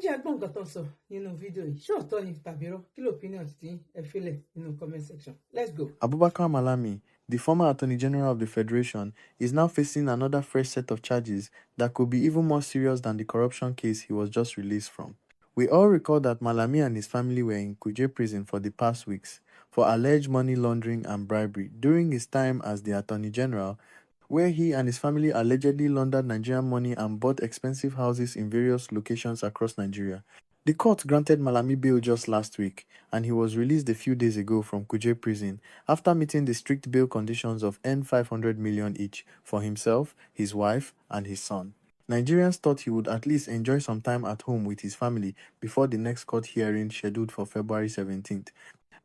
jẹ́ àgbọ̀n nǹkan tó ń sọ nínú fídíò yìí. Ṣé òótọ́ ni tàbí irọ́? Kí l'opinion tí ẹ fílẹ̀ nínú comment section. Let's go. Abubakar Malami, the former Attorney General of the Federation, is now facing another fresh set of charges that could be even more serious than the corruption case he was just released from. We all recall that Malami and his family were in Kuje prison for the past weeks for alleged money laundering and bribery during his time as the Attorney General, where he and his family allegedly laundered Nigerian money and bought expensive houses in various locations across Nigeria. The court granted Malami bail just last week, and he was released a few days ago from Kuje prison after meeting the strict bail conditions of N$500 million each for himself, his wife, and his son. Nigerians thought he would at least enjoy some time at home with his family before the next court hearing scheduled for February 17th.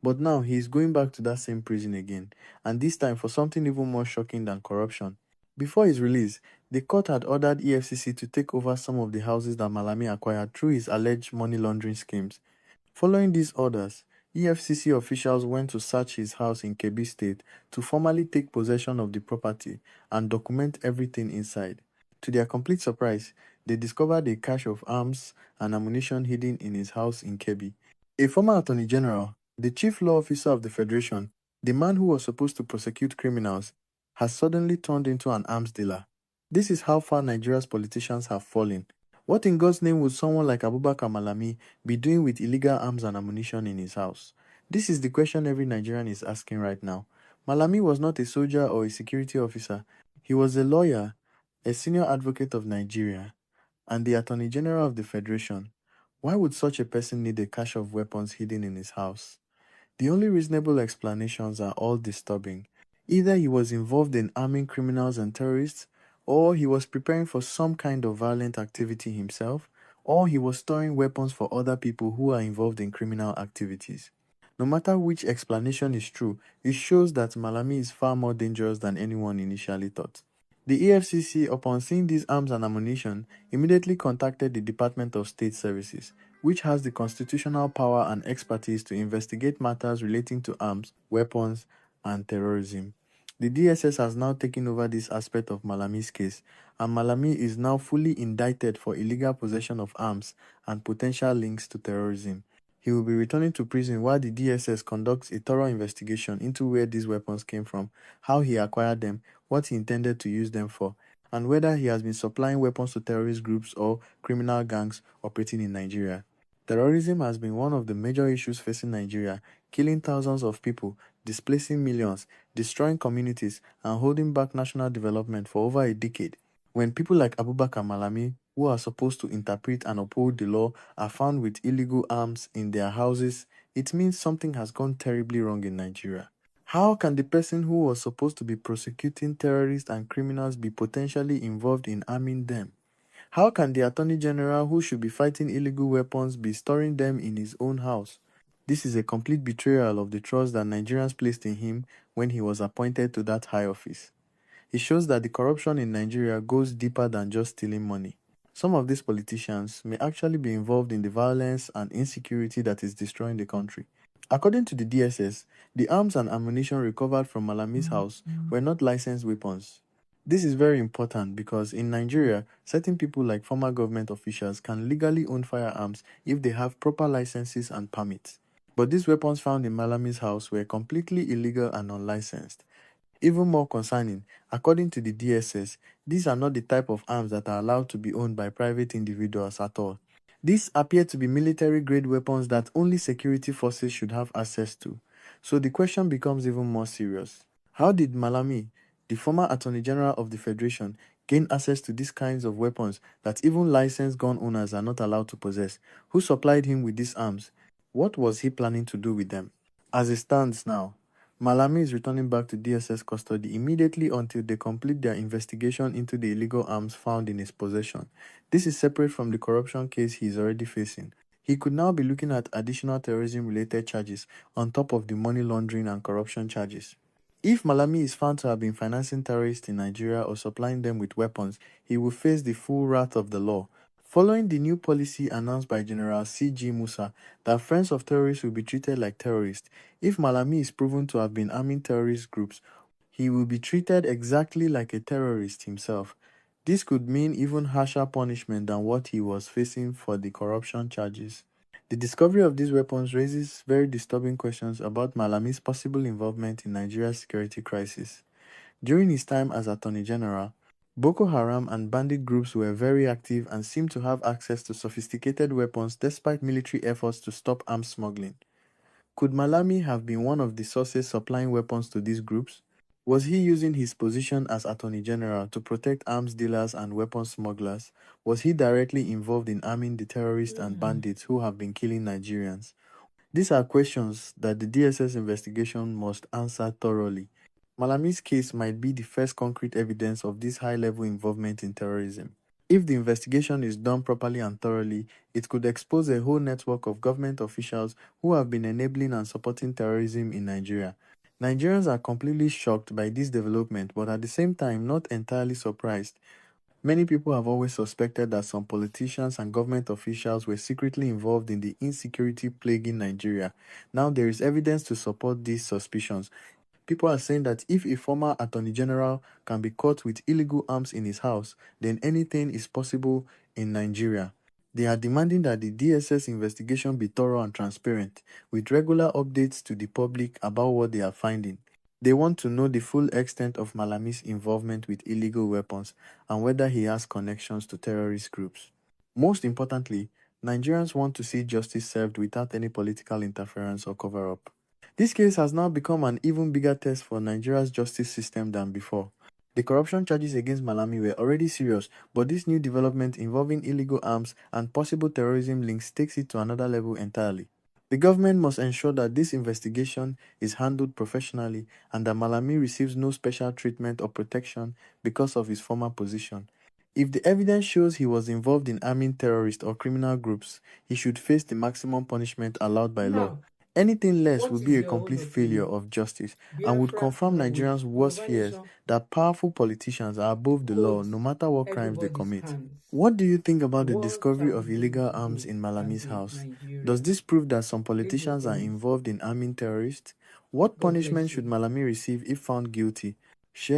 But now he is going back to that same prison again, and this time for something even more shocking than corruption. Before his release, the court had ordered EFCC to take over some of the houses that Malami acquired through his alleged money laundering schemes. Following these orders, EFCC officials went to search his house in Kebbi State to formally take possession of the property and document everything inside. To their complete surprise, they discovered a cache of arms and ammunition hidden in his house in Kebbi. A former Attorney General, the Chief Law Officer of the Federation, the man who was supposed to prosecute criminals, has suddenly turned into an arms dealer. This is how far Nigeria's politicians have fallen. What in God's name would someone like Abubakar Malami be doing with illegal arms and ammunition in his house? This is the question every Nigerian is asking right now. Malami was not a soldier or a security officer. He was a lawyer, a senior advocate of Nigeria, and the Attorney General of the Federation. Why would such a person need a cache of weapons hidden in his house? The only reasonable explanations are all disturbing. Either he was involved in arming criminals and terrorists, or he was preparing for some kind of violent activity himself, or he was storing weapons for other people who are involved in criminal activities. No matter which explanation is true, it shows that Malami is far more dangerous than anyone initially thought. The EFCC, upon seeing these arms and ammunition, immediately contacted the Department of State Services, which has the constitutional power and expertise to investigate matters relating to arms, weapons, and terrorism. The DSS has now taken over this aspect of Malami's case, and Malami is now fully indicted for illegal possession of arms and potential links to terrorism. He will be returning to prison while the DSS conducts a thorough investigation into where these weapons came from, how he acquired them, what he intended to use them for, and whether he has been supplying weapons to terrorist groups or criminal gangs operating in Nigeria. Terrorism has been one of the major issues facing Nigeria, killing thousands of people, displacing millions, destroying communities, and holding back national development for over a decade. When people like Abubakar Malami, who are supposed to interpret and uphold the law, are found with illegal arms in their houses, it means something has gone terribly wrong in Nigeria. How can the person who was supposed to be prosecuting terrorists and criminals be potentially involved in arming them? How can the Attorney General who should be fighting illegal weapons be storing them in his own house? This is a complete betrayal of the trust that Nigerians placed in him when he was appointed to that high office. It shows that the corruption in Nigeria goes deeper than just stealing money. Some of these politicians may actually be involved in the violence and insecurity that is destroying the country. According to the DSS, the arms and ammunition recovered from Malami's house were not licensed weapons. This is very important because in Nigeria, certain people like former government officials can legally own firearms if they have proper licenses and permits. But these weapons found in Malami's house were completely illegal and unlicensed. Even more concerning, according to the DSS, these are not the type of arms that are allowed to be owned by private individuals at all. These appear to be military-grade weapons that only security forces should have access to. So the question becomes even more serious. How did Malami, the former Attorney General of the Federation, gain access to these kinds of weapons that even licensed gun owners are not allowed to possess? Who supplied him with these arms? What was he planning to do with them? As it stands now, Malami is returning back to DSS custody immediately until they complete their investigation into the illegal arms found in his possession. This is separate from the corruption case he is already facing. He could now be looking at additional terrorism-related charges on top of the money laundering and corruption charges. If Malami is found to have been financing terrorists in Nigeria or supplying them with weapons, he will face the full wrath of the law. Following the new policy announced by General C.G. Musa that friends of terrorists will be treated like terrorists, if Malami is proven to have been arming terrorist groups, he will be treated exactly like a terrorist himself. This could mean even harsher punishment than what he was facing for the corruption charges. The discovery of these weapons raises very disturbing questions about Malami's possible involvement in Nigeria's security crisis. During his time as Attorney General, Boko Haram and bandit groups were very active and seemed to have access to sophisticated weapons despite military efforts to stop arms smuggling. Could Malami have been one of the sources supplying weapons to these groups? Was he using his position as Attorney General to protect arms dealers and weapons smugglers? Was he directly involved in arming the terrorists and bandits who have been killing Nigerians? These are questions that the DSS investigation must answer thoroughly. Malami's case might be the first concrete evidence of this high-level involvement in terrorism. If the investigation is done properly and thoroughly, it could expose a whole network of government officials who have been enabling and supporting terrorism in Nigeria. Nigerians are completely shocked by this development, but at the same time not entirely surprised. Many people have always suspected that some politicians and government officials were secretly involved in the insecurity plaguing Nigeria. Now there is evidence to support these suspicions. People are saying that if a former Attorney General can be caught with illegal arms in his house, then anything is possible in Nigeria. They are demanding that the DSS investigation be thorough and transparent, with regular updates to the public about what they are finding. They want to know the full extent of Malami's involvement with illegal weapons and whether he has connections to terrorist groups. Most importantly, Nigerians want to see justice served without any political interference or cover-up. This case has now become an even bigger test for Nigeria's justice system than before. The corruption charges against Malami were already serious, but this new development involving illegal arms and possible terrorism links takes it to another level entirely. The government must ensure that this investigation is handled professionally and that Malami receives no special treatment or protection because of his former position. If the evidence shows he was involved in arming terrorist or criminal groups, he should face the maximum punishment allowed by law. Now, Anything less what would be is a your own complete failure opinion? of justice and would Biafra confirm no way. Nigerians' worst Yoruba fears nation that powerful politicians are above the law no holds matter what crimes they everybody's commit. hands. What do you think about the What discovery are we of going illegal to arms do in as Malami's a house? Does Nigeria? this prove that some Leave your politicians are comments. involved in arming terrorists? What God punishment bless should you. Malami receive if found guilty? Share